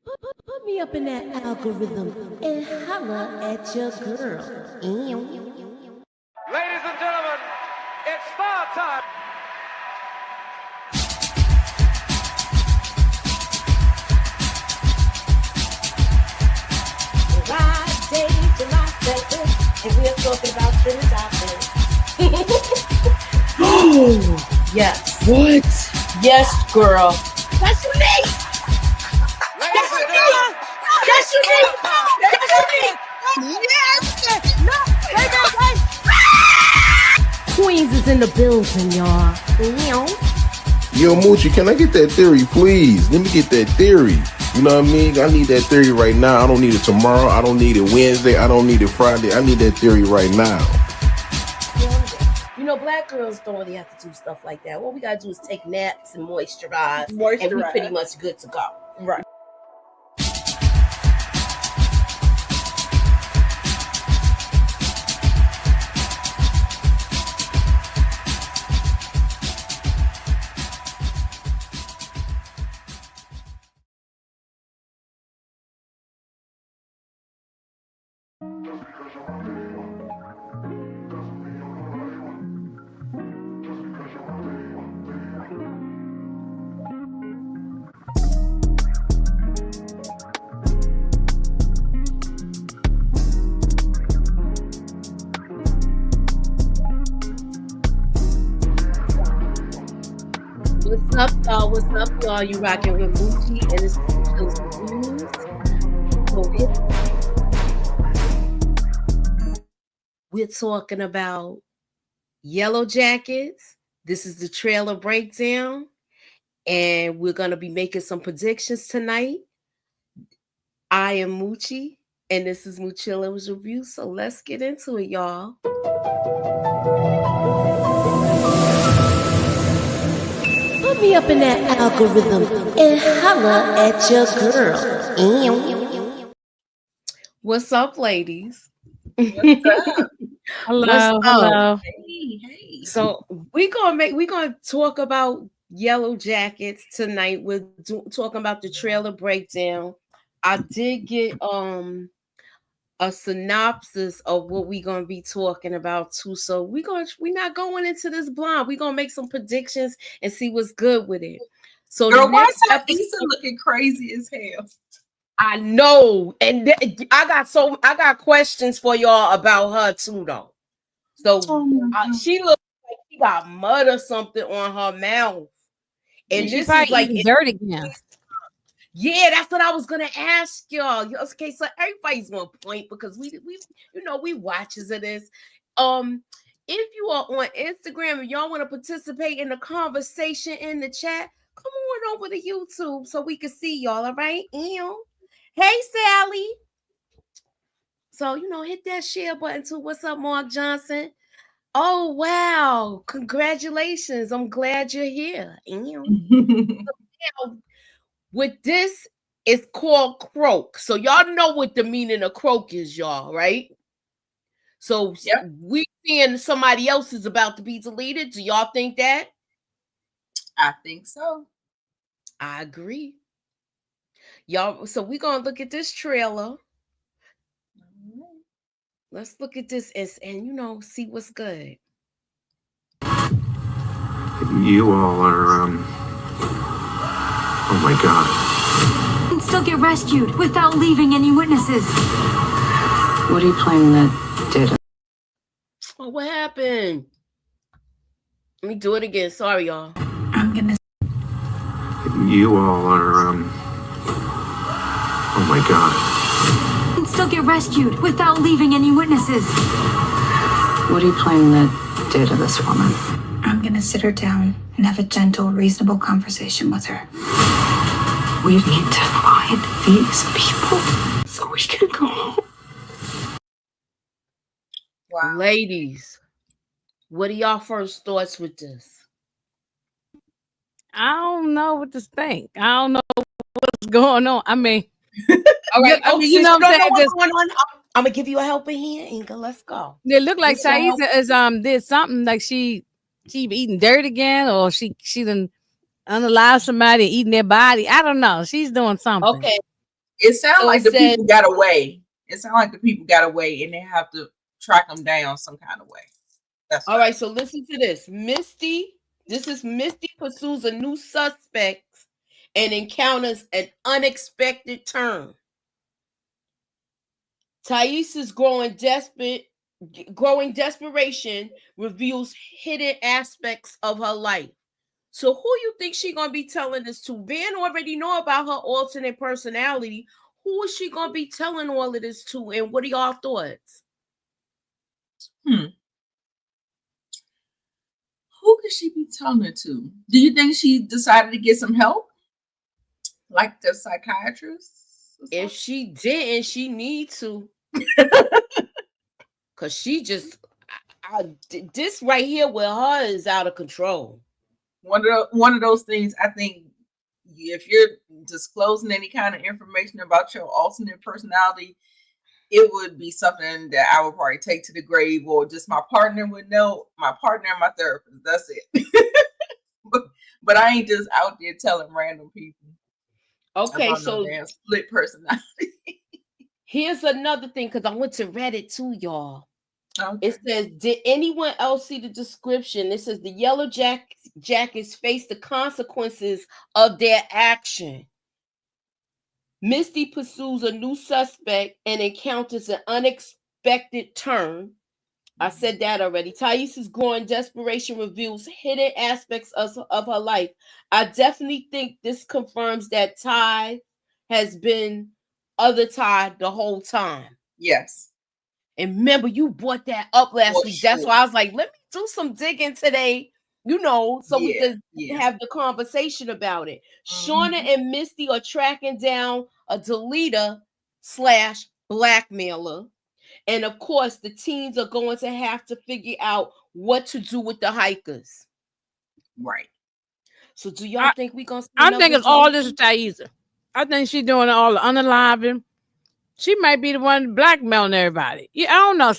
Put me up in that algorithm and holla at your girl. Ladies and gentlemen, it's star time. Friday, July 7th, and we're talking about trending topics. Oh, Yes. what? Yes, girl. That's unique. Ladies and gentlemen, That's unique. Queens is in the building, y'all. Yo, Moochie, can I get that theory, please? Let me get that theory. You know what I mean? I need that theory right now. I don't need it tomorrow. I don't need it Wednesday. I don't need it Friday. I need that theory right now. You know, black girls don't really have to do stuff like that. What we gotta do is take naps and moisturize. And we pretty much good to go. Right. What's up, y'all? What's up, y'all? You rocking with Moochie and it's Reviews. So we're talking about Yellowjackets. This is the trailer breakdown, and we're gonna be making some predictions tonight. I am Moochie, and this is Moochilla's Review. So let's get into it, y'all. Put me up in that algorithm and holla at your girl. What's up, ladies? What's up? Hello. Hey. So we're gonna talk about Yellowjackets tonight. We're talking about the trailer breakdown. I did get a synopsis of what we're gonna be talking about too. So we're not going into this blind. We're gonna make some predictions and see what's good with it. So Girl, the why next is that episode, Issa looking crazy as hell? I know, and I got questions for y'all about her too, though. So she looks like she got mud or something on her mouth, and She this probably is like eating dirt again. Yeah, that's what I was gonna ask y'all. Okay, so everybody's on point because we watchers of this. If you are on Instagram and y'all want to participate in the conversation in the chat, come on over to YouTube so we can see y'all. All right, hey Sally. So hit that share button too. What's up, Mark Johnson? Oh wow! Congratulations! I'm glad you're here. With this, it's called croak. So y'all know what the meaning of croak is, y'all, right? So we seeing somebody else is about to be deleted. Do y'all think that? I think so. I agree. Y'all, so we're gonna look at this trailer. Let's look at this and see what's good. You all are, oh my God. And still get rescued without leaving any witnesses. What are you planning that did it? Oh, what happened? Let me do it again. Sorry, y'all. I'm gonna. You all are, oh my God. And still get rescued without leaving any witnesses. What are you planning that did to this woman? I'm gonna sit her down and have a gentle, reasonable conversation with her. We need to find these people so we can go home. Wow. Ladies, what are y'all first thoughts with this? I don't know what to think. I don't know what's going on. I mean, All right, I mean, you know what I'm saying? What's going on? I'm gonna give you a helping hand, Inga. Let's go. It looked like What's your Thaisa is did something like she eating dirt again, or she done unalive somebody eating their body. I don't know. She's doing something. Okay. It sounds So like it the says, people got away. It sounds like the people got away, and they have to track them down some kind of way. That's all right, so listen to this. This is Misty pursues a new suspect and encounters an unexpected turn. Thais' growing desperation reveals hidden aspects of her life. So who you think she gonna be telling this to? Van already know about her alternate personality. Who is she gonna be telling all of this to? And what are y'all thoughts? Who could she be telling it to? Do you think she decided to get some help, like the psychiatrist? If she didn't, she need to, cause she just this right here with her is out of control. One of those things. I think if you're disclosing any kind of information about your alternate personality, it would be something that I would probably take to the grave, or just my partner would know. My partner and my therapist. That's it. but I ain't just out there telling random people. Okay, about so no damn split personality. here's another thing, because I went to Reddit too, y'all. Okay. It says, did anyone else see the description? It says the Yellowjackets face the consequences of their action. Misty pursues a new suspect and encounters an unexpected turn. I said that already. Thais' growing desperation reveals hidden aspects of her life. I definitely think this confirms that Ty has been other Ty the whole time. Yes. And remember, you brought that up last For week. That's sure. why I was like, let me do some digging today, so we could Yeah. have the conversation about it. Shauna and Misty are tracking down a deleter / blackmailer. And of course, the teens are going to have to figure out what to do with the hikers. Right. So do y'all think we're going to see I another think it's all deleter? this Thais. I think she's doing all the unaliving. She might be the one blackmailing everybody. Yeah, I don't know.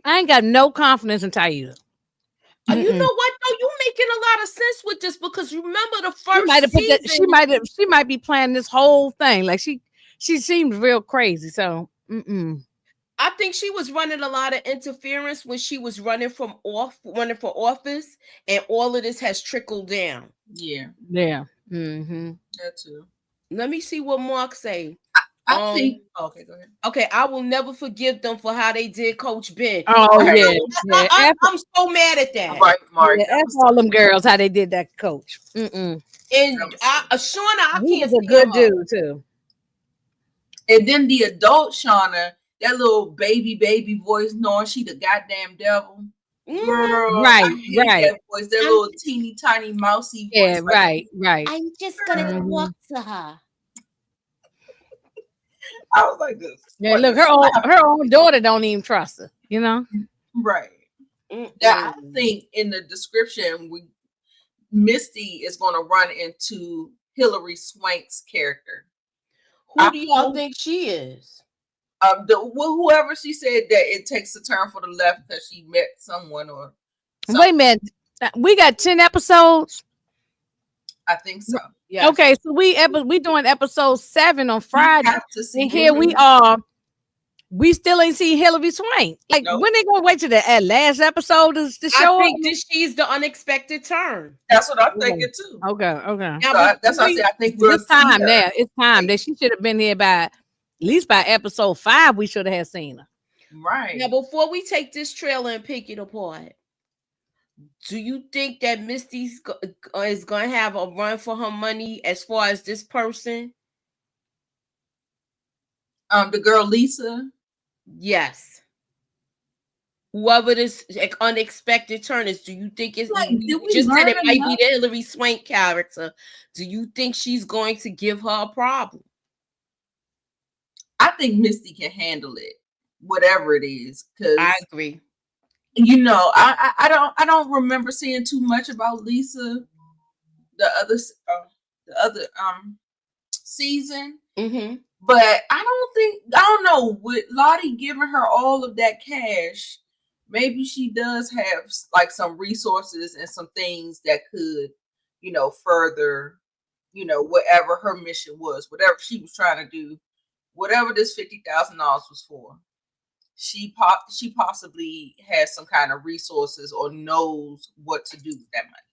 I ain't got no confidence in Thais. You know what though? You making a lot of sense with this, because remember the She first might have put that. season. She might be planning this whole thing. Like she seems real crazy. So, I think she was running a lot of interference when she was running for office, and all of this has trickled down. Yeah. Yeah. Mm-hmm. That too. Let me see what Mark say. I think. Okay, go ahead. Okay, I will never forgive them for how they did Coach Ben. Oh Right. yeah. I'm so mad at that. Right, Mark. Yeah, F all them girls how they did that coach. And That Shauna, I He can't was a stand good her. dude too. And then the adult Shauna, that little baby voice, knowing she the goddamn devil. Girl, Right, I hate that voice. That little teeny tiny mousy voice. Yeah, right. I'm just gonna talk to her. I was like this. Yeah, look, her own daughter don't even trust her. You know. Right. That I think in the description, Misty is going to run into Hilary Swank's character. Who do y'all think she is? Whoever she said that it takes a turn for the left because she met someone or something. Wait a minute, we got 10 episodes. I think so. Yeah. Okay, so we doing episode 7 on Friday, and here we are. We still ain't seen Hilary Swank. Like, when they gonna wait to the last episode to show I think up? that she's the unexpected turn. That's what I'm thinking too. Okay. Now, So that's why I say I think it's time now. It's time that she should have been here by at least by episode 5. We should have seen her. Right. Now, before we take this trailer and pick it apart, do you think that Misty's is going to have a run for her money as far as this person? The girl Lisa. Yes. Whoever this unexpected turn is, do you think it's like, you just said it might be the Hilary Swank character? Do you think she's going to give her a problem? I think Misty can handle it, whatever it is. Because I agree. You know, I don't remember seeing too much about Lisa. The other season. Mm-hmm. But I don't know, with Lottie giving her all of that cash, maybe she does have like some resources and some things that could, further, whatever her mission was, whatever she was trying to do, whatever this $50,000 was for. She possibly has some kind of resources or knows what to do with that money.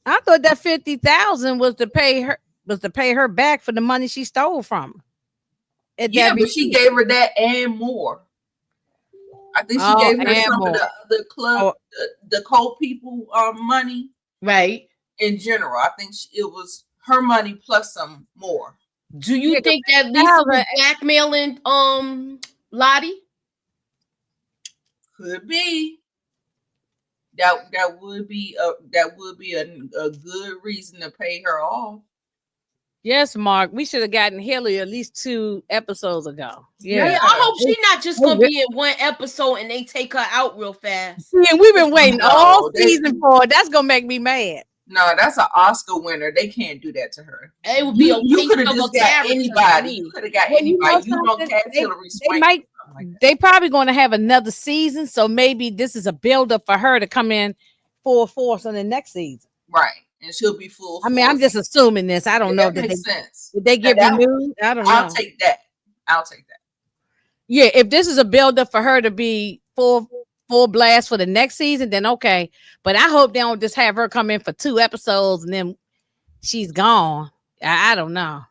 I thought that 50,000 was to pay her back for the money she stole from her. Yeah, but she gave her that and more. I think she gave her some of the club, the coal people money. Right. In general, I think it was her money plus some more. Do you think that Lisa was blackmailing Lottie? Could be. That would be a good reason to pay her off. Yes, Mark. We should have gotten Haley at least 2 episodes ago. Yeah, I hope she's not just gonna be in one episode and they take her out real fast. Yeah, we've been waiting all season for it. That's gonna make me mad. No, that's an Oscar winner. They can't do that to her. It would be you could have just got anybody. You could have got anybody. You don't cast Hillary Swank. They probably going to have another season, so maybe this is a buildup for her to come in full force on the next season. Right, and she'll be full. I mean, I'm just assuming this. I don't know if makes sense. Did they get renewed? I don't know. I'll take that. Yeah, if this is a buildup for her to be full blast for the next season, then okay. But I hope they don't just have her come in for 2 episodes and then she's gone. I don't know.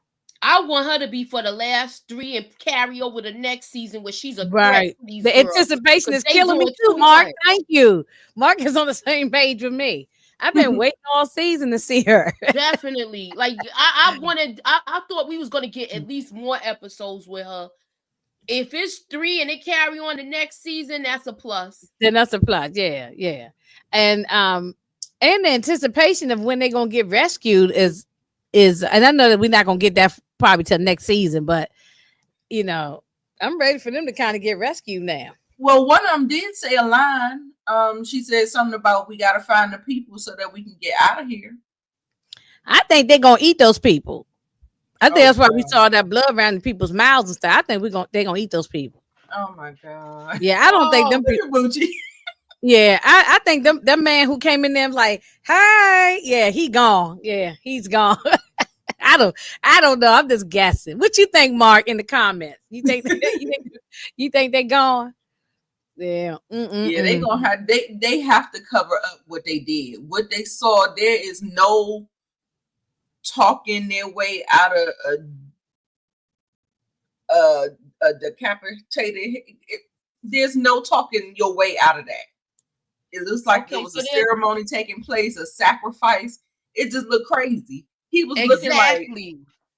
I want her to be for the last 3 and carry over the next season where she's a right. The anticipation is killing me too, Mark. Thank you. Mark is on the same page with me. I've been waiting all season to see her. Definitely. Like I thought we was gonna get at least more episodes with her. If it's 3 and they carry on the next season, that's a plus. Then that's a plus. Yeah. And the anticipation of when they're gonna get rescued is, and I know that we're not gonna get that probably till next season, but I'm ready for them to kind of get rescued now. Well, one of them did say a line. She said something about we gotta find the people so that we can get out of here. I think they're gonna eat those people. I think that's why we saw that blood around in people's mouths and stuff. I think they're gonna eat those people. Oh my God. Yeah, I don't think them people. Yeah, I think that man who came in there was like, hi, yeah, he gone. Yeah, he's gone. I don't know. I'm just guessing. What you think, Mark, in the comments? You think they're gone? Yeah. Yeah, they gonna have they have to cover up what they did. What they saw, there is no talking their way out of a decapitated. There's no talking your way out of that. It looks like there was a ceremony taking place, a sacrifice. It just looked crazy. He was looking like,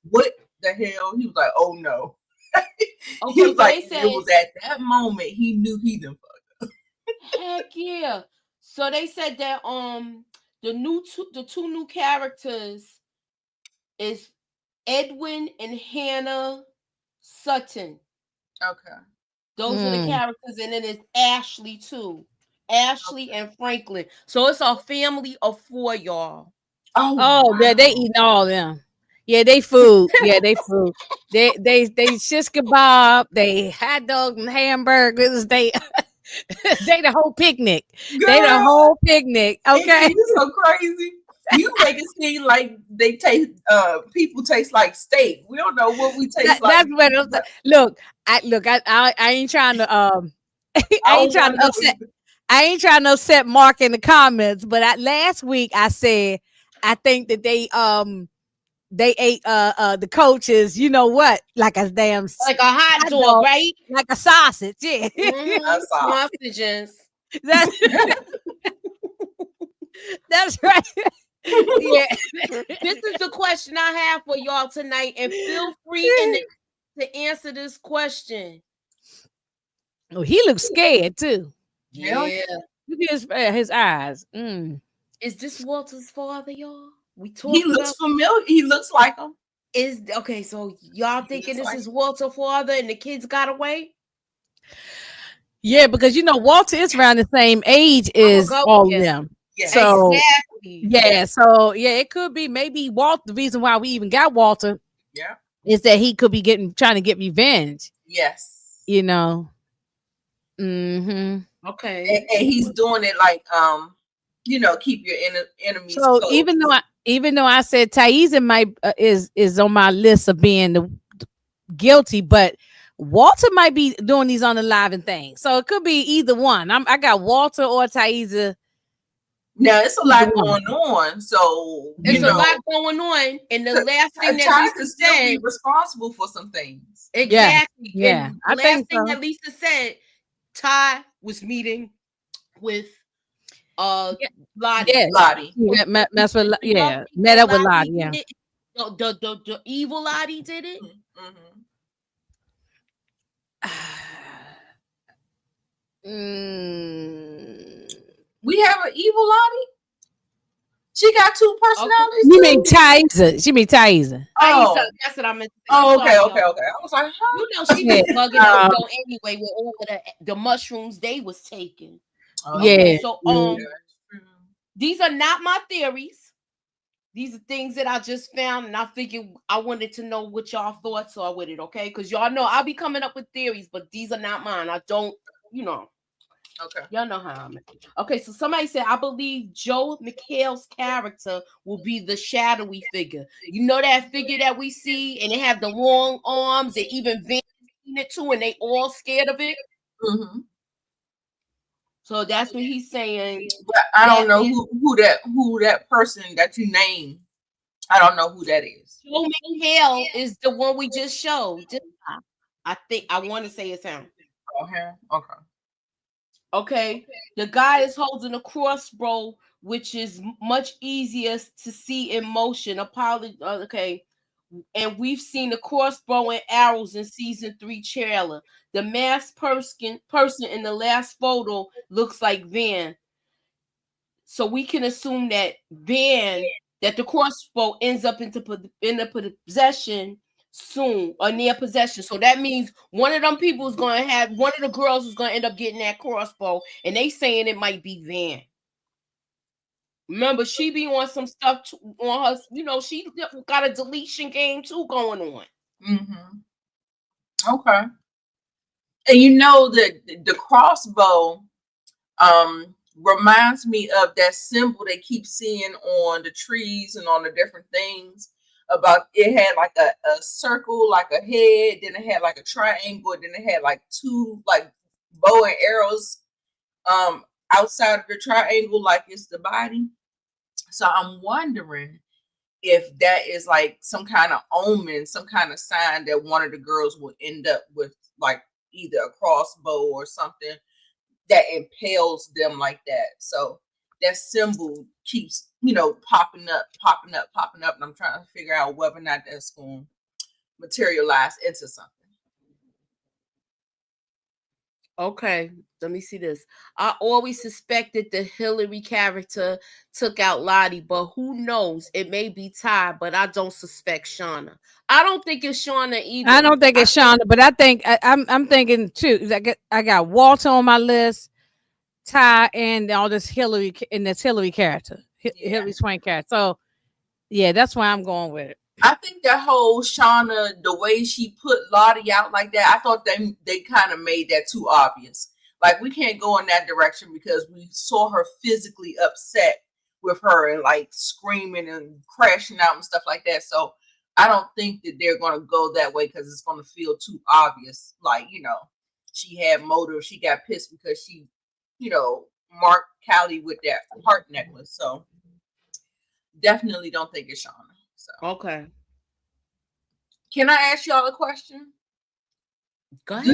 what the hell? He was like, oh no. He was like, it was at that moment he knew he done fucked up. Heck yeah. So they said that the 2 new characters is Edwin and Hannah Sutton. Okay. Those are the characters, and then it's Ashley too. Ashley and Franklin. So it's a family of 4, y'all. Oh, wow. Yeah, they eating all of them. Yeah, they food. Yeah, they food. They shish kebab. They hot dog and hamburgers. They the whole picnic. Girl, they the whole picnic. Okay, it's so crazy. You make it seem like they taste. People taste like steak. We don't know what we taste like. That's what I'm saying. Look. I ain't trying to. I ain't trying to upset Mark in the comments, but last week I said I think that they ate the coaches, you know what, like a damn like a hot dog, right? Like a sausage, yeah. Sausages. That's right. Yeah. This is the question I have for y'all tonight, and feel free to answer this question. Oh, he looks scared too. Yeah. Look at his eyes. Is this Walter's father, y'all? He looks familiar. He looks like him. So y'all thinking this is Walter's father and the kids got away? Yeah, because Walter is around the same age as all of them. Yeah, so exactly. Yeah, so it could be maybe Walter. The reason why we even got Walter, is that he could be trying to get revenge. Yes. Okay. And he's doing it like keep your enemies. So even though even though I said Thaisa might is on my list of being the guilty, but Walter might be doing these unaliving things, so it could be either one. I got Walter or Thaisa. Now it's a lot going on, so it's a lot going on, and the last thing that Lisa could still said, be responsible for some things. Exactly. Yeah. And the last thing that Lisa said, Ty was meeting with Lottie. Yeah. Lottie. Met up with Lottie. Yeah. The evil Lottie did it. We have an evil Lottie. She got two personalities. You mean Thaisa? She mean Thaisa. Oh, that's what I meant to say. Oh, okay. I was like, huh? You know, she was bugging out though anyway with all of the mushrooms they was taking. Yeah. So these are not my theories. These are things that I just found, and I figured I wanted to know what y'all thoughts are with it, okay? Because y'all know I'll be coming up with theories, but these are not mine. I don't, Okay. Y'all know how I'm. Okay, so somebody said, I believe Joe McHale's character will be the shadowy figure. You know that figure that we see, and they have the long arms, and even Van seen it too, and they all scared of it. Mm-hmm. So that's what he's saying. But I don't know who that person that you named. I don't know who that is. Joe McHale is the one we just showed. I think I want to say it's him. Okay. Okay. The guy is holding a crossbow, which is much easier to see in motion. Okay. And we've seen the crossbow and arrows in season 3 trailer. The masked person in the last photo looks like Van. So we can assume that that the crossbow ends up in the possession soon or near possession. So that means one of them people is going to have, one of the girls is going to end up getting that crossbow, and they saying it might be Van. Remember, she be on some stuff on her, she got a deletion game too going on. Mm-hmm. Okay. And the crossbow reminds me of that symbol they keep seeing on the trees and on the different things. About it had like a circle, like a head, then it had like a triangle, then it had like two like bow and arrows outside of the triangle, like it's the body. So I'm wondering if that is like some kind of omen, some kind of sign that one of the girls will end up with like either a crossbow or something that impales them like that. So that symbol keeps, popping up. And I'm trying to figure out whether or not that's going to materialize into something. Okay, let me see this. I always suspected the Hillary character took out Lottie, but who knows? It may be Ty, but I don't suspect Shauna. I don't think it's Shauna either. I don't think it's Shauna, but I think I'm thinking too. I got Walter on my list, Ty, and all this Hillary character, Hillary Swank character. So yeah, that's why I'm going with it. I think that whole Shauna, the way she put Lottie out like that, I thought they kind of made that too obvious. Like, we can't go in that direction because we saw her physically upset with her and like screaming and crashing out and stuff like that. So I don't think that they're going to go that way because it's going to feel too obvious. Like, she had motive. She got pissed because she, marked Callie with that heart necklace. So definitely don't think it's Shauna. So. Okay. Can I ask y'all a question? Go ahead.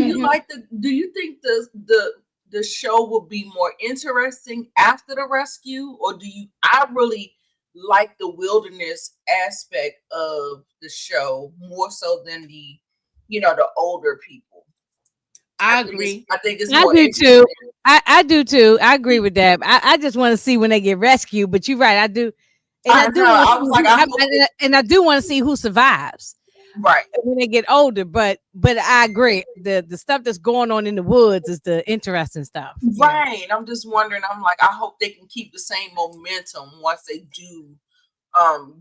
Do you think the show will be more interesting after the rescue, or I really like the wilderness aspect of the show more so than the older people. I agree. I think it's I more do too. I do too. I agree with that. I just want to see when they get rescued, but you're right. I do. And I do want to see who survives, right, when they get older. But I agree. The stuff that's going on in the woods is the interesting stuff, right? I'm just wondering. I'm like, I hope they can keep the same momentum once they do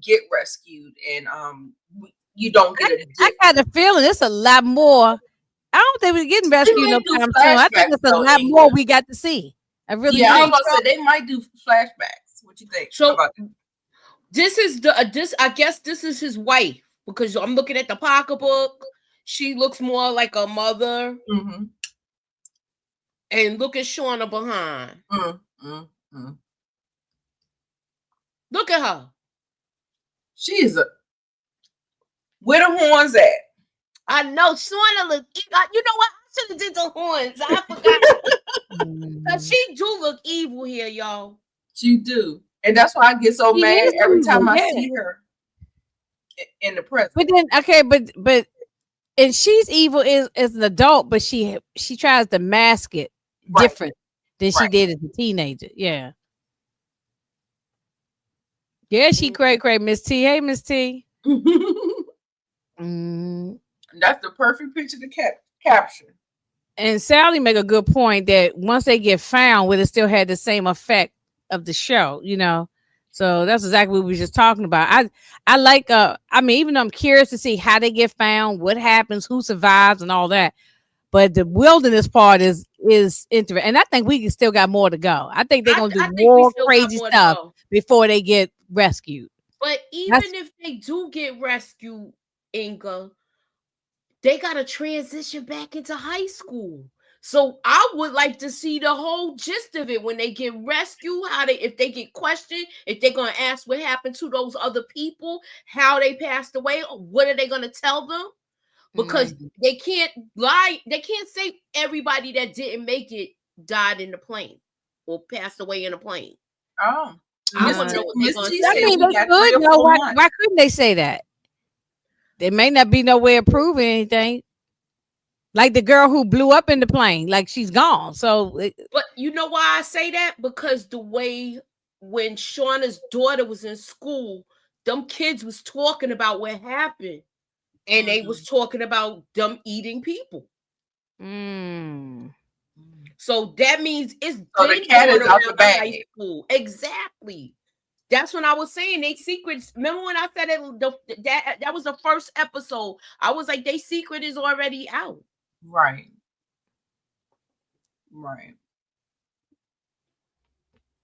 get rescued, and you don't get I got a feeling it's a lot more. I don't think we're getting rescued no time soon. I think it's a lot more we got to see. I really I was gonna say they might do flashbacks. What you think? So This is the this. I guess this is his wife because I'm looking at the pocketbook. She looks more like a mother, Mm-hmm. and look at Shauna behind. Mm-hmm. Look at her. She's a where the horns at? I know Shauna look. You know what? I should have did the horns. I forgot. Cause she do look evil here, y'all. She do, and that's why I get so She mad is every evil, time I yeah. see her in the present. But then, okay, but and she's evil as an adult, but she tries to mask it Right. different than she Right. did as a teenager. Yeah. Yeah, she cray, Miss T. Hey, Miss T. Mm. That's the perfect picture to capture. And Sally make a good point that once they get found, would it still had the same effect of the show, you know? So that's exactly what we were just talking about. I like I mean, even though I'm curious to see how they get found, what happens, who survives, and all that. But the wilderness part is interesting, and I think we still got more to go. I think they're gonna do I think we more still got crazy more to stuff go. before they get rescued. But even That's if they do get rescued, Inga, they gotta transition back into high school. So I would like to see the whole gist of it when they get rescued, how they if they get questioned, if they're gonna ask what happened to those other people, how they passed away, or what are they gonna tell them? Because they can't lie, they can't say everybody that didn't make it died in the plane or passed away in a plane. Oh, I want to know what they're Miss gonna T I said say. mean, we they got could. 3 or No, 4 months. why couldn't they say that? There may not be no way of proving anything. Like the girl who blew up in the plane, like she's gone. So, But you know why I say that? Because the way when Shauna's daughter was in school, them kids was talking about what happened. And they was talking about them eating people. So that means it's So the been cat going is out around the the high bag. school. Exactly. That's when I was saying they secrets. Remember when I said it? That was the first episode. I was like, they secret is already out. Right. Right.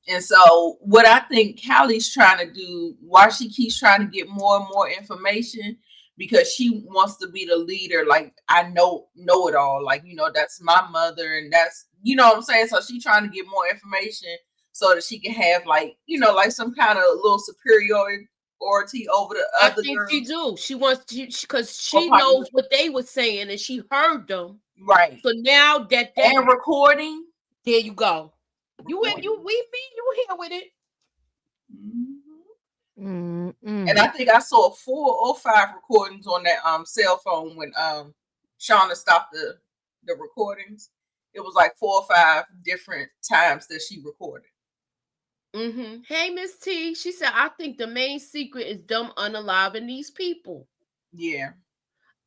And so what I think Callie's trying to do, why she keeps trying to get more and more information, because she wants to be the leader. Like, I know it all. Like, that's my mother, and that's what I'm saying. So she's trying to get more information so that she can have like some kind of little superiority over the I other think girls. she do. She wants to because Or she probably knows what they were saying and she heard them. right. So now that And recording. there you go. You here with it. And I think I saw 4 or 5 recordings on that cell phone when Shauna stopped the recordings. It was like 4 or 5 different times that she recorded. Hey, Miss T. She said, I think the main secret is them unaliving these people. Yeah.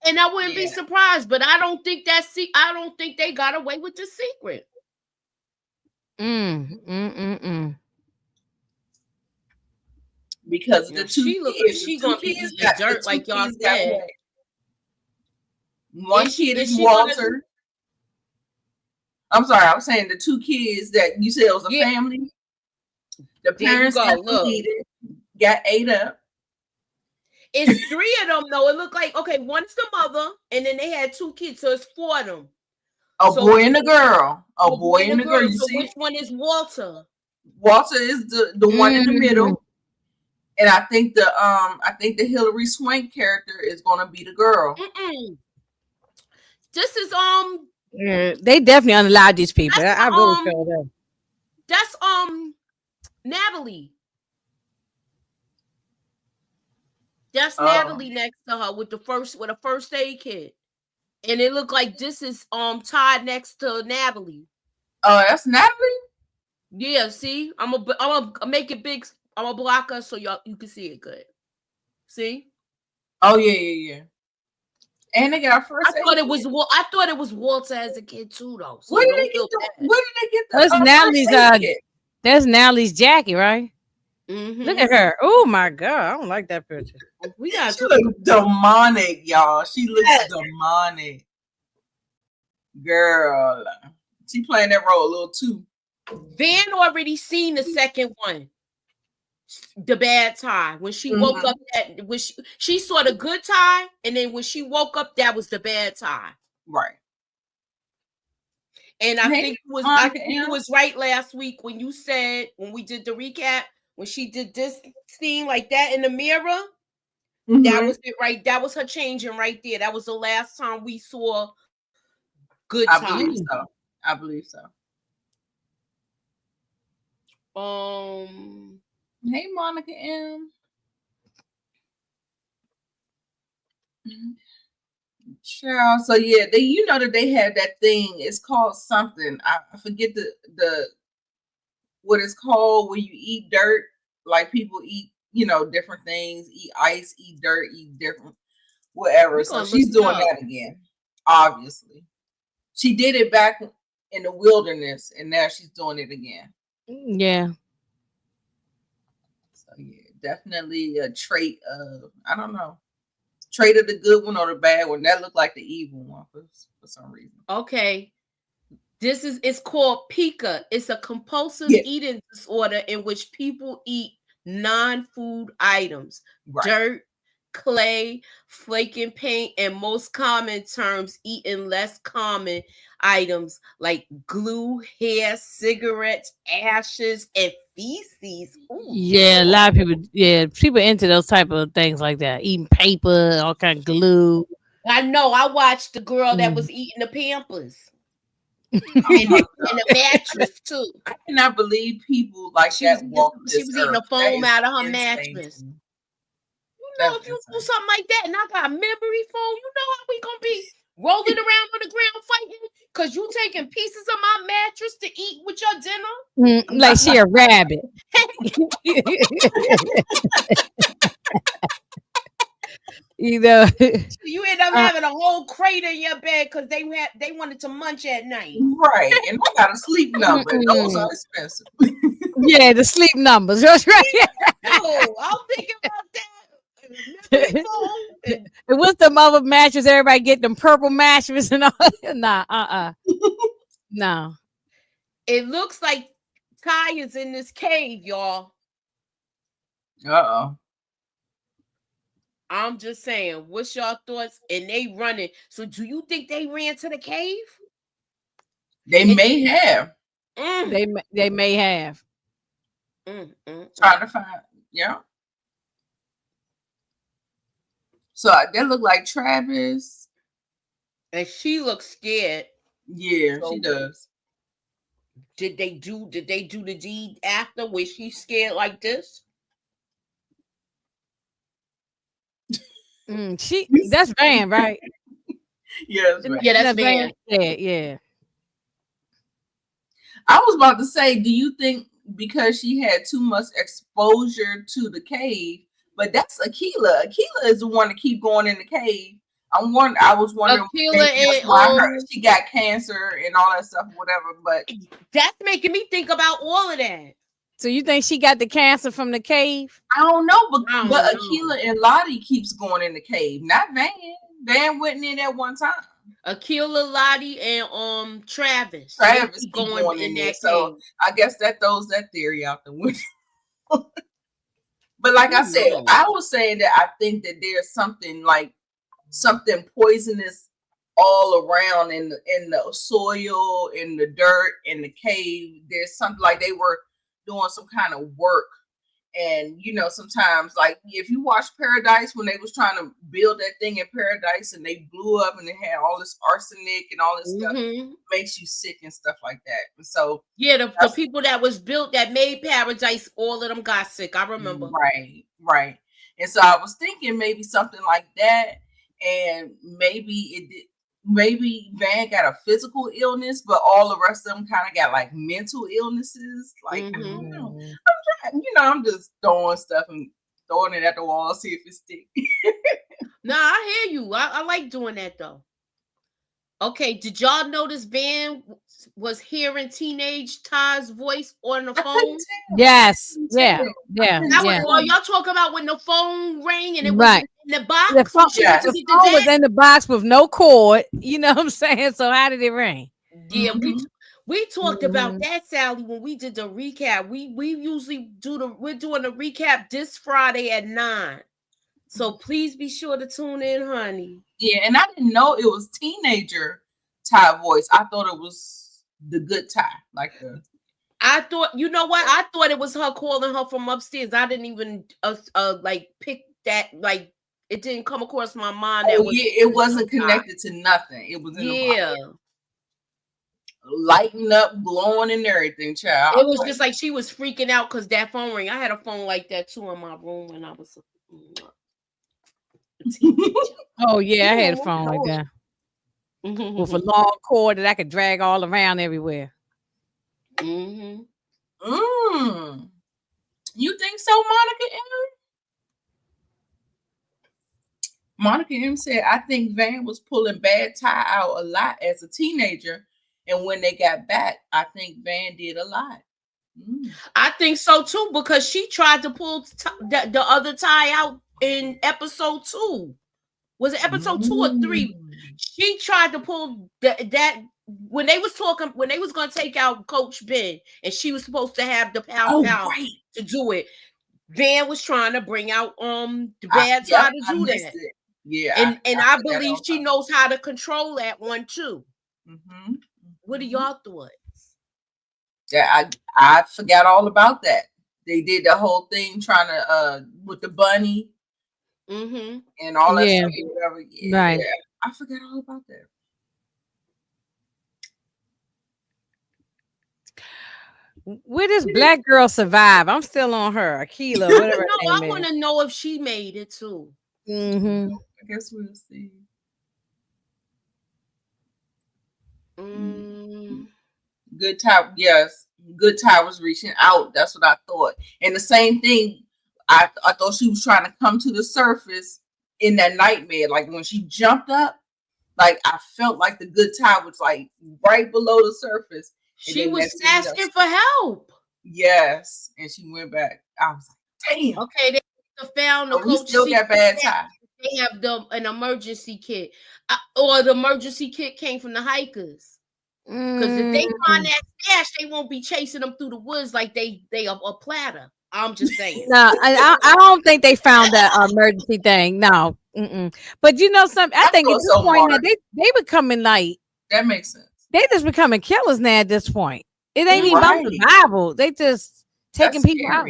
And I wouldn't be surprised, but I don't think I don't think they got away with the secret. Because the two kids, she gonna be eating dirt like y'all said. One kid is Walter. I'm sorry, I was saying the 2 kids that you said was a family. The parents got ate up. It's 3 of them though. It looked like one's the mother, and then they had 2 kids, so it's 4 of them. A boy and a girl. A boy and a girl. You so see? which one is Walter? Walter is the one in the middle. And I think the Hillary Swank character is gonna be the girl. This is yeah, they definitely unallowed these people. I really feel that. That's Natalie. That's Natalie next to her with a first aid kit. And it looked like this is Todd next to Natalie. Oh, that's Natalie? Yeah, see? I'm gonna make it big. I'm gonna block her so you can see it good. See? Oh yeah. And they got first. I thought it was Walter as a kid too, though. So where did they get That's Natalie's that's Natalie's Jackie, right? Look at her. Oh my god, I don't like that picture. She looks demonic, y'all. She looks demonic. Girl. She playing that role a little too. Van already seen the second one. The bad tie. When she woke up, when she saw the good tie, and then when she woke up, that was the bad tie. Right. And I think it was right last week when you said, when we did the recap, when she did this scene like that in the mirror, that was it, right? That was her changing right there. That was the last time we saw good I time. believe so. Hey, Monica M. Sure. So yeah, they that they have that thing. It's called something. I forget the what it's called when you eat dirt. Like people eat, different things. Eat ice, eat dirt, eat different whatever. So she's doing that again. Obviously, she did it back in the wilderness, and now she's doing it again. Yeah. So yeah, definitely a trait of, I don't know, trait of the good one or the bad one. That looked like the evil one for some reason. Okay. It's called pica. It's a compulsive eating disorder in which people eat non-food items, dirt, clay, flaking paint, and most common terms, eating less common items like glue, hair, cigarettes, ashes, and feces. Ooh, yeah, a lot of people. Yeah, people into those type of things like that, eating paper, all kind of glue. I know. I watched the girl that was eating the Pampers. and a mattress too. I cannot believe people like she that. She was eating the foam out of her mattress. If you do something like that, and I got a memory foam, you know how we gonna be rolling around on the ground fighting because you taking pieces of my mattress to eat with your dinner. Like she a rabbit. You end up having a whole crater in your bed because they wanted to munch at night. Right. And I got a sleep number. Those are expensive. Yeah, the sleep numbers. That's right. No, I'm thinking about that. And what's the other mattress? Everybody get them purple mattresses and all. Nah, no. It looks like Ty is in this cave, y'all. I'm just saying, what's your thoughts? And they running. So do you think they ran to the cave? They may have. They may have. Trying to find, yeah. So they look like Travis. And she looks scared. Yeah, she does. Did they do the deed after where she's scared like this? That's Van, right? Yeah, that's Van. Yeah. I was about to say, do you think because she had too much exposure to the cave, but that's Akila. Akila is the one to keep going in the cave. I was wondering why she got cancer and all that stuff, whatever. But that's making me think about all of that. So you think she got the cancer from the cave? I don't know, but Akila and Lottie keeps going in the cave, not Van. Van went in at one time. Akila, Lottie, and Travis. Travis keep going in there. So I guess that throws that theory out the window. But like I said, I was saying that I think that there's something poisonous all around in the soil, in the dirt, in the cave. There's something like they were doing some kind of work. And sometimes, like if you watch Paradise, when they was trying to build that thing in Paradise and they blew up and they had all this arsenic and all this stuff, makes you sick and stuff like that. And so the people that made Paradise, all of them got sick. I remember. Right. And so I was thinking maybe something like that, and maybe Van got a physical illness, but all the rest of them kind of got like mental illnesses. Like I don't know. I'm just throwing stuff and throwing it at the wall, see if it sticks. Nah, I hear you. I like doing that though. Okay, did y'all notice Van was hearing teenage Ty's voice on the phone? Yes. Yeah. Y'all talking about when the phone rang and it was in the box? The phone was in the box with no cord. You know what I'm saying? So how did it ring? Yeah, We talked about that, Sally, when we did the recap. We usually we're doing the recap this Friday at 9. So please be sure to tune in, honey. Yeah, and I didn't know it was teenager Ty voice. I thought it was the good Ty, like the. I thought, you know what? I thought it was her calling her from upstairs. I didn't even like pick that, like it didn't come across my mind. Oh yeah, it wasn't connected to nothing. It was in the lighting up, glowing, and everything, child. It was just like she was freaking out because that phone ring. I had a phone like that too in my room when I was. Oh yeah, I had a phone like that with a long cord that I could drag all around everywhere. You think so, Monica M? Monica M said, I think Van was pulling bad Ty out a lot as a teenager. And when they got back, I think Van did a lot. I think so too, because she tried to pull the other Ty out in episode 2. Was it episode 2 or 3? She tried to pull that when they was talking, when they was going to take out Coach Ben, and she was supposed to have the power to do it. Van was trying to bring out the bad Ty to do that. Yeah, and I believe she knows how to control that one too. What are y'all thoughts? Yeah, I forgot all about that. They did the whole thing trying to with the bunny and all that stuff. Whatever. Right. Yeah, I forgot all about that. Where does black girl survive? I'm still on her, Akila, whatever. No, I want to know if she made it too. I guess we'll see. Good Ty, yes. Good Ty was reaching out. That's what I thought. And the same thing, I thought she was trying to come to the surface in that nightmare. Like when she jumped up, like I felt like the good Ty was like right below the surface. She was asking for help. Yes. And she went back. I was like, damn. Okay, they found the coach. Still got bad Ty. They have an emergency kit. Or the emergency kit came from the hikers. Because if they find that stash, they won't be chasing them through the woods like they a platter. I'm just saying. No, I don't think they found that emergency thing. No, but you know something. I think at this point now, they becoming like that makes sense. They just becoming killers now at this point. It ain't even about survival. They just taking people out.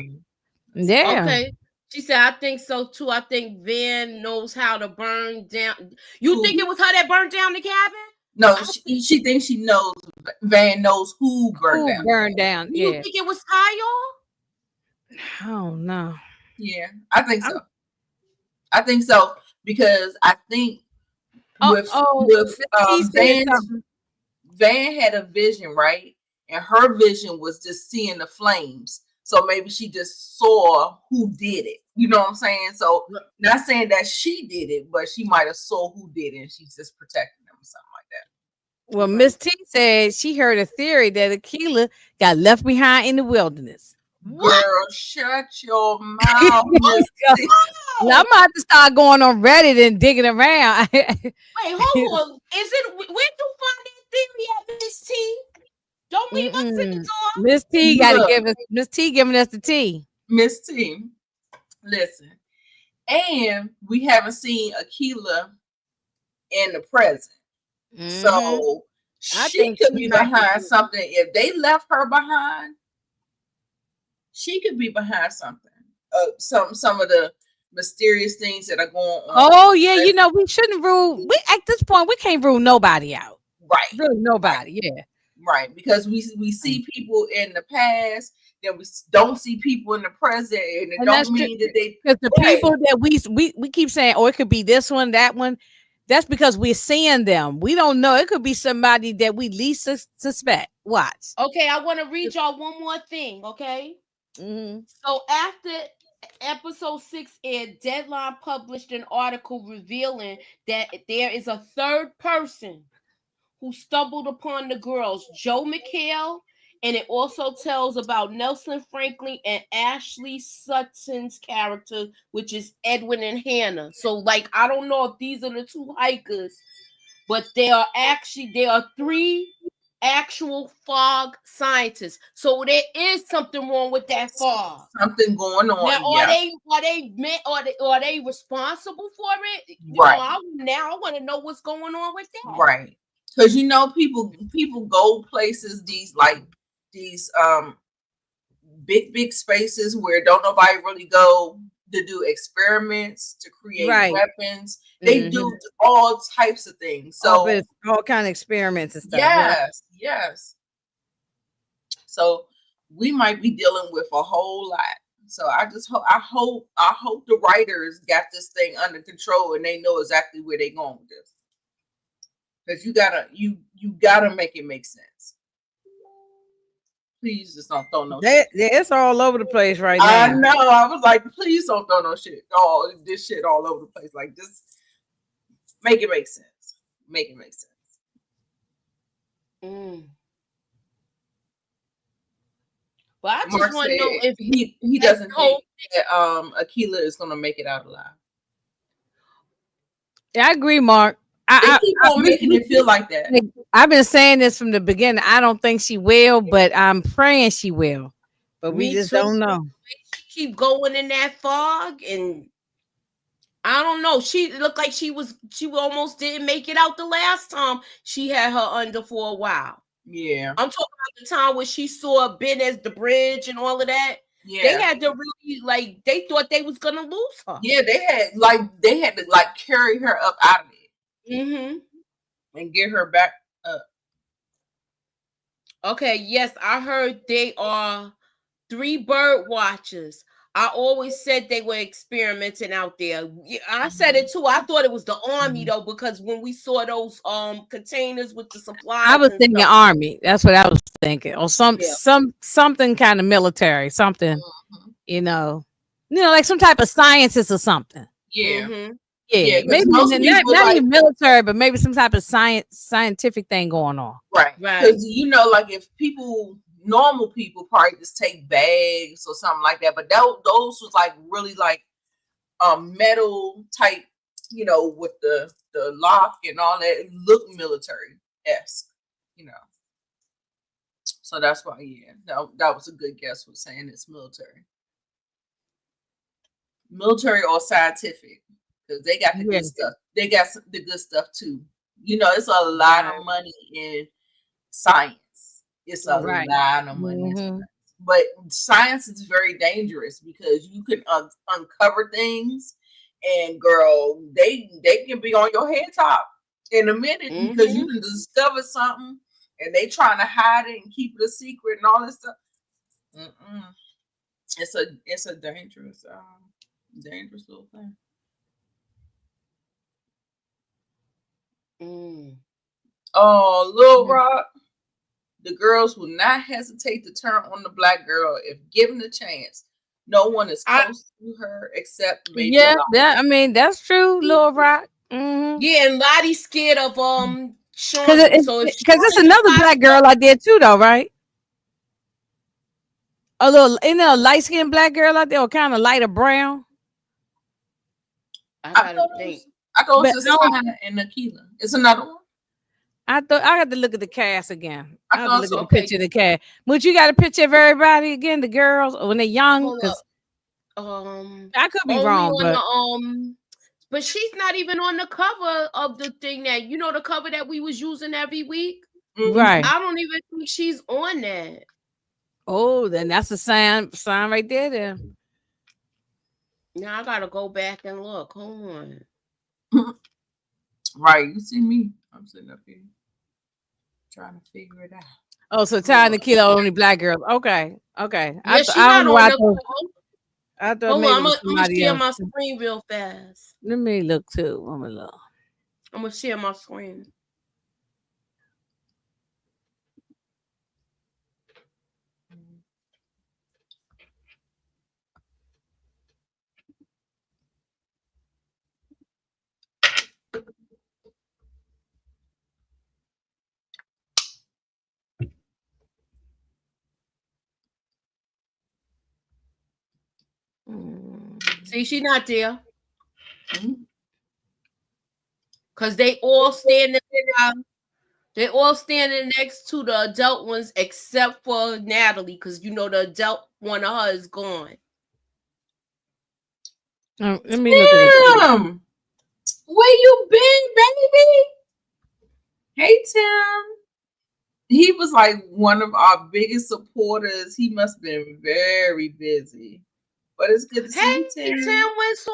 Yeah. Okay. She said, I think so too. I think Van knows how to burn down. You think it was her that burned down the cabin? No, she thinks she knows. Van knows who burned down. You think it was Kyle? Oh no. Yeah, I think so. I think so because I think with Van had a vision, right? And her vision was just seeing the flames. So maybe she just saw who did it. You know what I'm saying? So not saying that she did it, but she might have saw who did it and she's just protecting them or something like that. Well, Miss T said she heard a theory that Akila got left behind in the wilderness. Girl, shut your mouth. Now, I'm about to start going on Reddit and digging around. Wait, hold on. Is it where you find that theory at, Miss T? Don't leave us in the dark. Miss T gotta give us Miss T giving us the tea. Miss T, listen. And we haven't seen Akila in the present. So she could be behind something. If they left her behind, she could be behind something. Some of the mysterious things that are going on. Oh yeah, you know we shouldn't rule. We at this point we can't rule nobody out. Right. Really nobody. Yeah. Right, because we see people in the past, then we don't see people in the present, and it don't mean that they. Because the people that we keep saying, oh, it could be this one, that one. That's because we're seeing them. We don't know. It could be somebody that we least suspect. Watch. Okay, I want to read y'all one more thing. Okay. So after episode 6 aired, Deadline published an article revealing that there is a third person who stumbled upon the girls, Joe McHale, and it also tells about Nelson Franklin and Ashley Sutton's character, which is Edwin and Hannah. So, like, I don't know if these are the two hikers, but there are 3 actual fog scientists. So there is something wrong with that fog. Something going on. Now, Yeah. are they responsible for it? Right. I want to know what's going on with that. Right. Because people go places, these big spaces where don't nobody really go to do experiments, to create weapons. They do all types of things. So all kind of experiments and stuff. Yes. So we might be dealing with a whole lot. So I hope the writers got this thing under control and they know exactly where they're going with this. Because you gotta make it make sense. Please just don't throw no shit. It's all over the place right now. I know. I was like, please don't throw no shit. All this shit all over the place. Like, just make it make sense. Make it make sense. But I just want to know if he doesn't think that Akila is gonna make it out alive. Yeah, I agree, Mark. They keep on making it feel like that. I've been saying this from the beginning. I don't think she will, but I'm praying she will. But we just don't know. She keep going in that fog, and I don't know. She looked like she almost didn't make it out the last time she had her under for a while. Yeah, I'm talking about the time when she saw Ben as the bridge and all of that. Yeah, they had to really they thought they was gonna lose her. Yeah, they had to carry her up out of it. And get her back up. Okay, yes, I heard they are 3 bird watchers. I always said they were experimenting out there. I said it too. I thought it was the army though, because when we saw those containers with the supplies, I was thinking army. That's what I was thinking, or something kind of military, something, like some type of sciences or something. Yeah. Yeah, maybe not even military, but maybe some type of scientific thing going on. Right. Because if normal people probably just take bags or something like that, but those was really metal type, with the lock and all that. It looked military-esque, So that's why, that was a good guess for saying it's military or scientific. Because they got the good stuff. They got the good stuff too. It's a lot of money in science. It's a lot of money in science. But science is very dangerous because you can uncover things, and girl, they can be on your head top in a minute because you can discover something, and they trying to hide it and keep it a secret and all this stuff. It's a dangerous little thing. Oh, Lil Rock, the girls will not hesitate to turn on the black girl if given a chance. No one is close to her except maybe. Yeah, that's true, Lil Rock. Yeah, and Lottie's scared of Sean. Because there's another black girl out there too, though, right? A light skinned black girl out there, or kind of lighter brown. I thought it was just China and Akila. It's another one. I had to look at the cast again. I had to look at the picture of the cast. Would you got a picture of everybody again? The girls when they're young? Because I could be wrong, but she's not even on the cover of the thing that the cover that we was using every week. Right. I don't even think she's on that. Oh, then that's a sign right there. Then. Now I gotta go back and look. Hold on. Right, you see me? I'm sitting up here trying to figure it out. Oh, so Ty and Akila only black girls. Okay. Yeah, I don't know why I thought maybe I'm gonna share my screen real fast. Let me look too. I'm gonna share my screen. See, she's not there. Because they all standing around. They all standing next to the adult ones except for Natalie, because you know the adult one of her is gone. Let me look at it. Tim, where you been, baby? Hey, Tim. He was like one of our biggest supporters. He must have been very busy. But it's good to see you, Tim. Tim Winsor.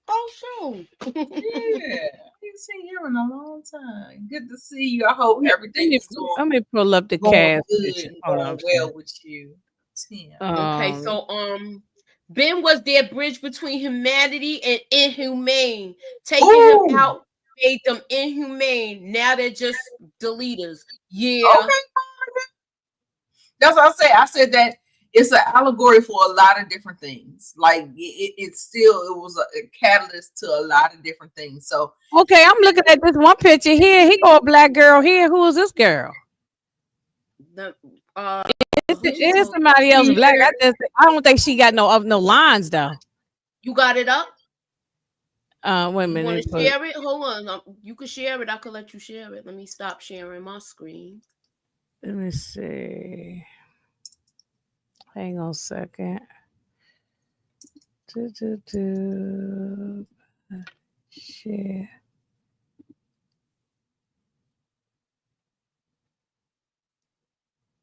Oh, shoot. Yeah. I ain't seen you in a long time. Good to see you. I hope everything is Let me pull up the going cast. good and going well with you, Tim. Okay, so Ben was their bridge between humanity and inhumane. Taking him out made them inhumane. Now they're just deleters. Yeah. Okay. That's what I say. I said that it's an allegory for a lot of different things. Like it was a catalyst to a lot of different things. So okay, I'm looking at this one picture here. He got a black girl here. Who is this girl? It is somebody else black. I don't think she got no lines though. You got it up? Wait a minute. You want to share it? Hold on. You can share it. I could let you share it. Let me stop sharing my screen. Let me see. Hang on a second. Share.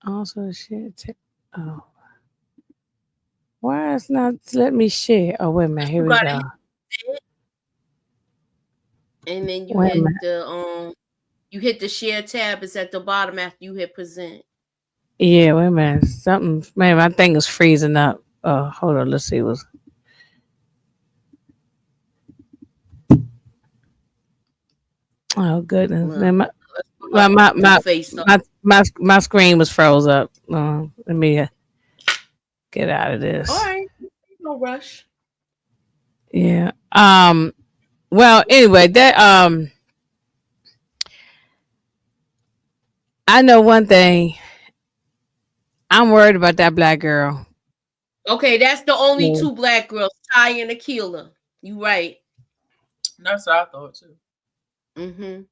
Also share. Oh. Why it's not let me share? Oh, wait a minute. Here we go. And then you hit the share tab. It's at the bottom after you hit present. Yeah, wait a minute. Something, man, my thing is freezing up. Hold on. Let's see what's. Oh goodness, man, my screen was froze up. Let me get out of this. All right, no rush. Yeah. Well, anyway, that I know one thing. I'm worried about that black girl. Okay, that's the only two black girls, Ty and Akila. You right. That's what I thought too.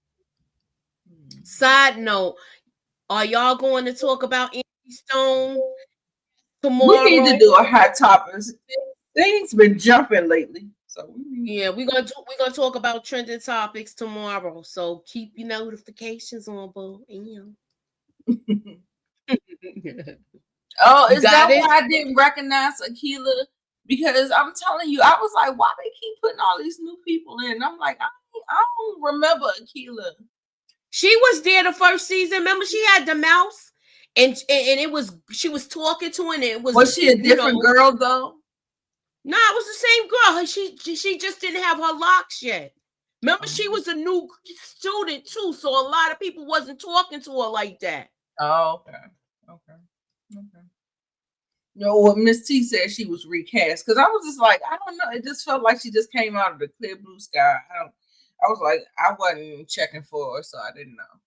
Side note, are y'all going to talk about Andy Stone tomorrow? We need to do a hot topics. Things been jumping lately. So yeah, we're gonna talk about trending topics tomorrow. So keep your notifications on, boo. Oh, is that why I didn't recognize Akila? Because I'm telling you, I was like, why they keep putting all these new people in? I'm like, I don't remember Akila. She was there the first season. Remember, she had the mouse, and it was she was talking to it. And it was she a different girl though? No, it was the same girl. She just didn't have her locks yet. Remember, she was a new student too, so a lot of people wasn't talking to her like that. Oh, okay. You know what Miss T said, she was recast, because I was just like, I don't know, it just felt like she just came out of the clear blue sky. I was like, I wasn't checking for her, so I didn't know.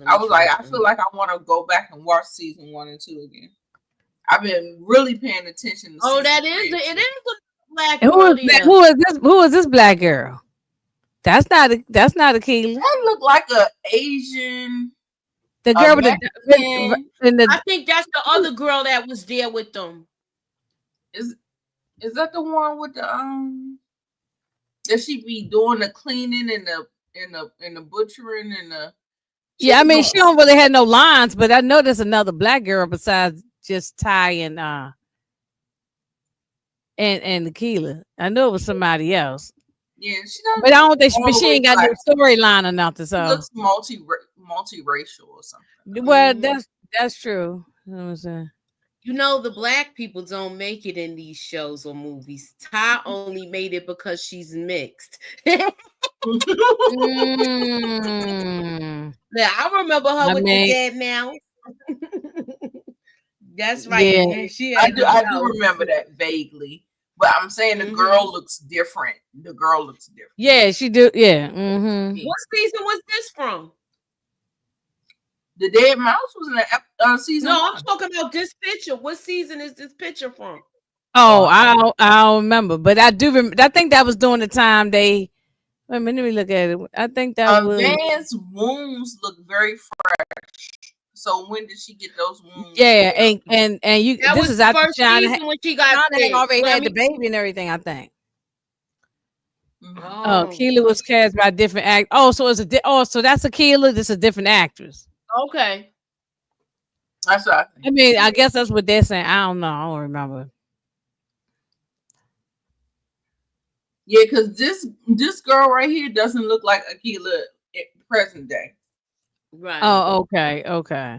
I was like, I feel like I want to go back and watch season 1 and 2 again. I've been really paying attention to it is a black girl. Who is this black girl? That's not Akila. That looked like an Asian. The girl with I think that's the other girl that was there with them. Is that the one with the that she be doing the cleaning and the butchering and the? Yeah, I mean she don't really have no lines, but I know there's another black girl besides just Ty and Akila. I know it was somebody else. Yeah, but I don't think she ain't got no storyline or nothing. So she looks multiracial or something. Well, that's true. You know what I'm saying? You know, the black people don't make it in these shows or movies. Ty only made it because she's mixed. Yeah, I remember her with the dead mouse. That's right. Yeah, I do remember that vaguely. But I'm saying the girl looks different. Yeah, she do. Yeah. What season was this from? The dead mouse was in the season. No, I'm talking about this picture. What season is this picture from? Oh, I don't remember, but I do remember. I think that was during the time they Wait a minute, let me look at it. I think that was Van's wounds look very fresh. So when did she get those wounds? yeah, and you. That This was is the after first season when she got China had sick. already Well, I had the mean, baby and everything. I think. Oh, Mhm. Keela was cast by a different act. Oh, so it's so that's a Keela. This is a different actress. okay. That's what I think. I mean, I guess that's what they're saying. I don't know. I don't remember. Yeah, because this girl right here doesn't look like Akila present day. Right. Oh, okay, okay.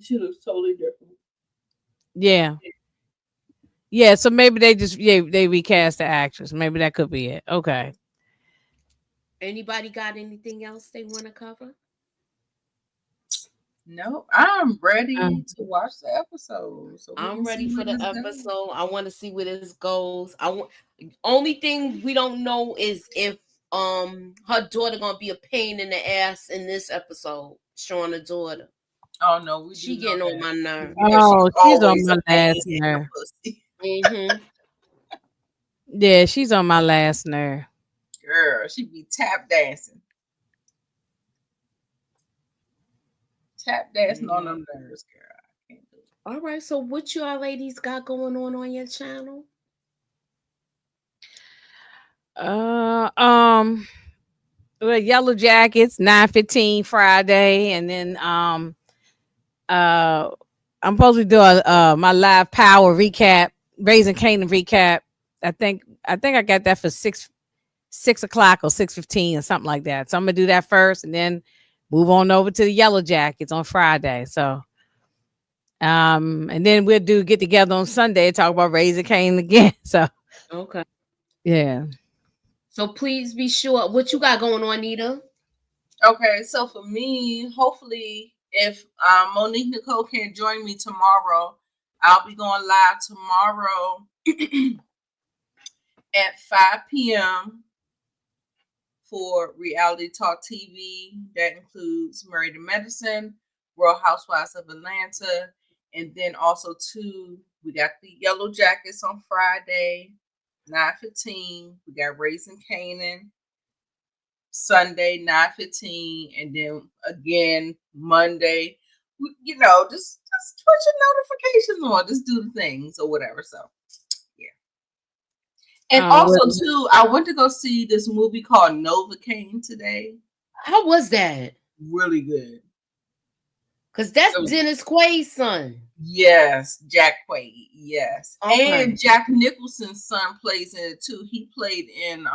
She looks totally different. Yeah. Yeah, so maybe they recast the actress. Maybe that could be it. Okay. Anybody got anything else they want to cover? No, I'm ready Um, to watch the episode so we I'm can ready see for where the this goes. episode. I want to see where this goes. I want. Only thing we don't know is if her daughter gonna be a pain in the ass in this episode. Showing her daughter, Oh no, we do she know getting on that. my 'Cause nerve. you know she's oh, she's on always my a pain last in the nerve. pussy. Mm-hmm. Yeah, she's on my last nerve. Girl, she be tap dancing. Tap dancing on Yeah. them nerves, girl. I can't do it. All right. So what y'all ladies got going on your channel? Uh, um, well, Yellowjackets 9:15 Friday, and then uh, I'm supposed to do my live power recap, Raising Canaan recap. I think I got that for 6 o'clock or 6:15 or something like that. So I'm gonna do that first, and then move on over to the Yellow Jackets on Friday. So and then we'll get together on Sunday and talk about Raising Cain again. So Okay. yeah. So please be sure what you got going on, Nita. Okay, so for me, hopefully, if Monique Nicole can join me tomorrow, I'll be going live tomorrow at 5 p.m. for Reality Talk TV. That includes Married to Medicine, Real Housewives of Atlanta, and then also too, we got the Yellow Jackets on Friday, 9:15. We got Raising Canaan Sunday, 9:15, and then again Monday. You know, just put your notifications on, just do the things or whatever. So yeah. And Well, also too, I went to go see this movie called Novocaine today. How was that? Really good. Cause that's It was- Dennis Quaid's son. yes, Jack Quaid. Yes, Okay. and Jack Nicholson's son plays in it too. He played in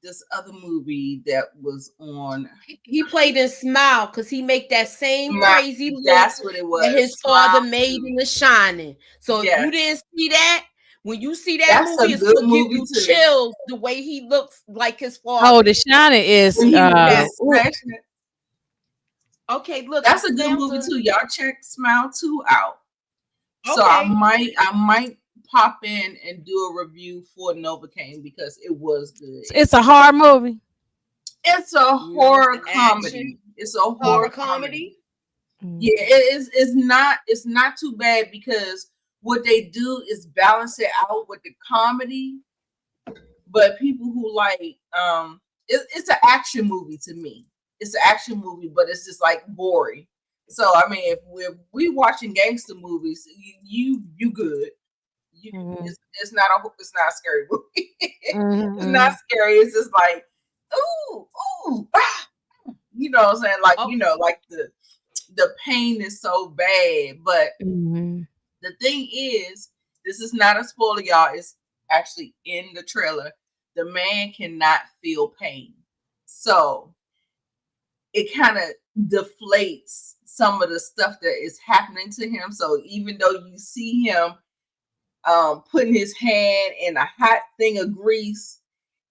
this other movie that was on. He played in Smile because he make that same crazy look That's what it was. that his Smile father made too. in The Shining. So if you Yes, didn't see that, when you see that that's a movie, it's good gonna give movie you too. chills the way he looks like his oh, father. the Shining is When he was ooh, smashing it. Okay, look, That's a good now movie too. Y'all check Smile 2 out. So okay. I might pop in and do a review for Novocaine because it was good. it's a horror movie. It's a horror comedy. It's a Horror horror comedy. comedy. Yeah, it's not too bad because what they do is balance it out with the comedy. But people who like it's an action movie to me. It's an action movie, but it's just like boring. So I mean, if we watching gangster movies, you good. It's not a scary movie. It's not scary. It's just like ooh, ah. You know what I'm saying? Like like the pain is so bad. But the thing is, this is not a spoiler, y'all. It's actually in the trailer. The man cannot feel pain, so it kind of deflates some of the stuff that is happening to him. So even though you see him putting his hand in a hot thing of grease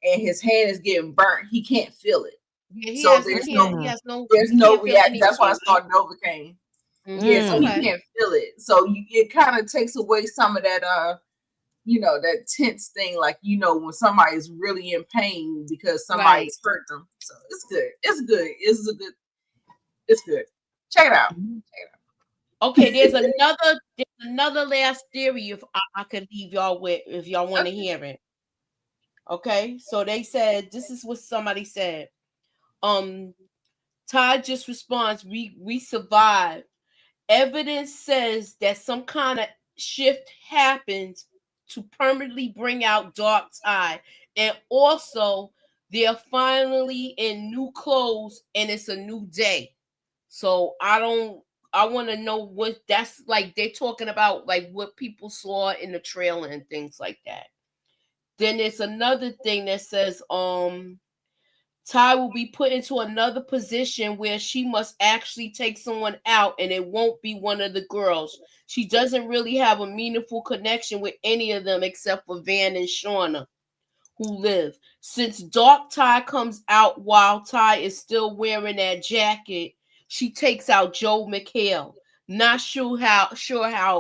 and his hand is getting burnt, he can't feel it. Yeah, So he there's no can't feel reaction. That's why anything. it's called Novocaine. Yeah, so Okay. he can't feel it. So it kind of takes away some of that that tense thing, like when somebody's really in pain because somebody's hurt them. So it's good. It's good. It's good. Check it out. Okay, there's another last theory if I could leave y'all with if y'all want to hear it. Okay, so they said this is what somebody said. Todd just responds, we survived. Evidence says that some kind of shift happens to permanently bring out Dark Tide. And also they're finally in new clothes and it's a new day. So I want to know what that's like. They're talking about like what people saw in the trailer and things like that. Then there's another thing that says Ty will be put into another position where she must actually take someone out and it won't be one of the girls. She doesn't really have a meaningful connection with any of them except for Van and Shauna who live. Since Dark Ty comes out while Ty is still wearing that jacket, she takes out Joe McHale. Not sure how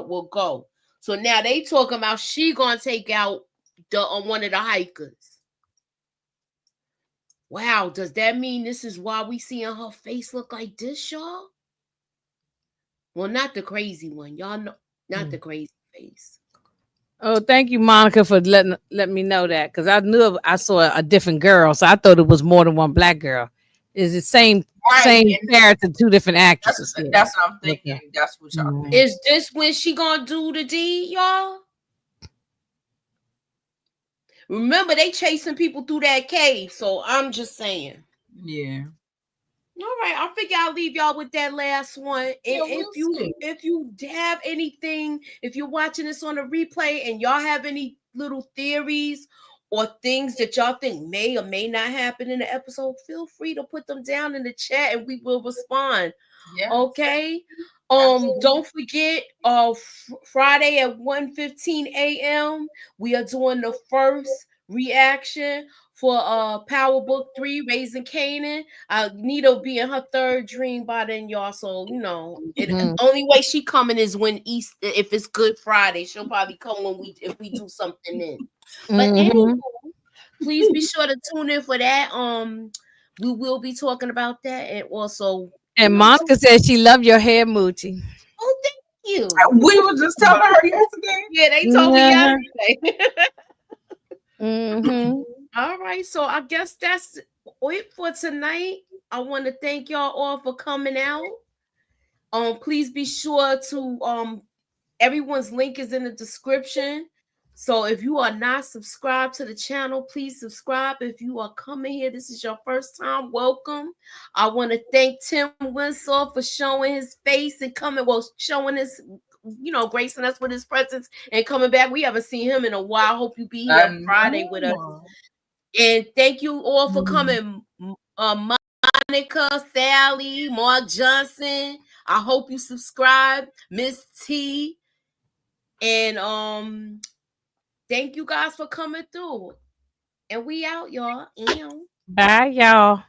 it will go. So now they talking about she gonna take out the one of the hikers. Wow, does that mean this is why we seeing her face look like this, y'all? Well, not the crazy one. Y'all know, not the crazy face. Oh, thank you, Monica, for letting me know that because I knew I saw a different girl, so I thought it was more than one black girl. Is the same character, two different actresses? That's what I'm thinking. Okay. That's what y'all think. Is this when she gonna do the deed, y'all? Remember, they chasing people through that cave, so I'm just saying. Yeah. All right, I figure I'll leave y'all with that last one. And if you have anything, if you're watching this on a replay and y'all have any little theories or things that y'all think may or may not happen in the episode, feel free to put them down in the chat and we will respond. Yes. Okay. Don't forget Friday at 1:15 a.m. we are doing the first reaction for Power Book 3, Raising Canaan. Nita will be in her third dream by then, y'all. So the only way she coming is when Easter, if it's Good Friday, she'll probably come if we do something in. But anyway, please be sure to tune in for that. We will be talking about that and also. And Monica said she loved your hair, Moochie. Oh, thank you. We were just telling her yesterday. Yeah, they told me yesterday. All right, so I guess that's it for tonight. I want to thank y'all all for coming out. Please be sure to everyone's link is in the description. So if you are not subscribed to the channel, please subscribe. If you are coming here, this is your first time, welcome. I want to thank Tim Winsor for showing his face and showing his, gracing us with his presence and coming back. We haven't seen him in a while. Hope you be here Friday with us. And thank you all for coming. Monica, Sally, Mark Johnson. I hope you subscribe. Miss T. And thank you guys for coming through. And we out, y'all. Bye, y'all.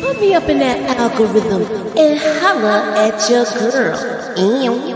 Put me up in that algorithm and holla at your girl.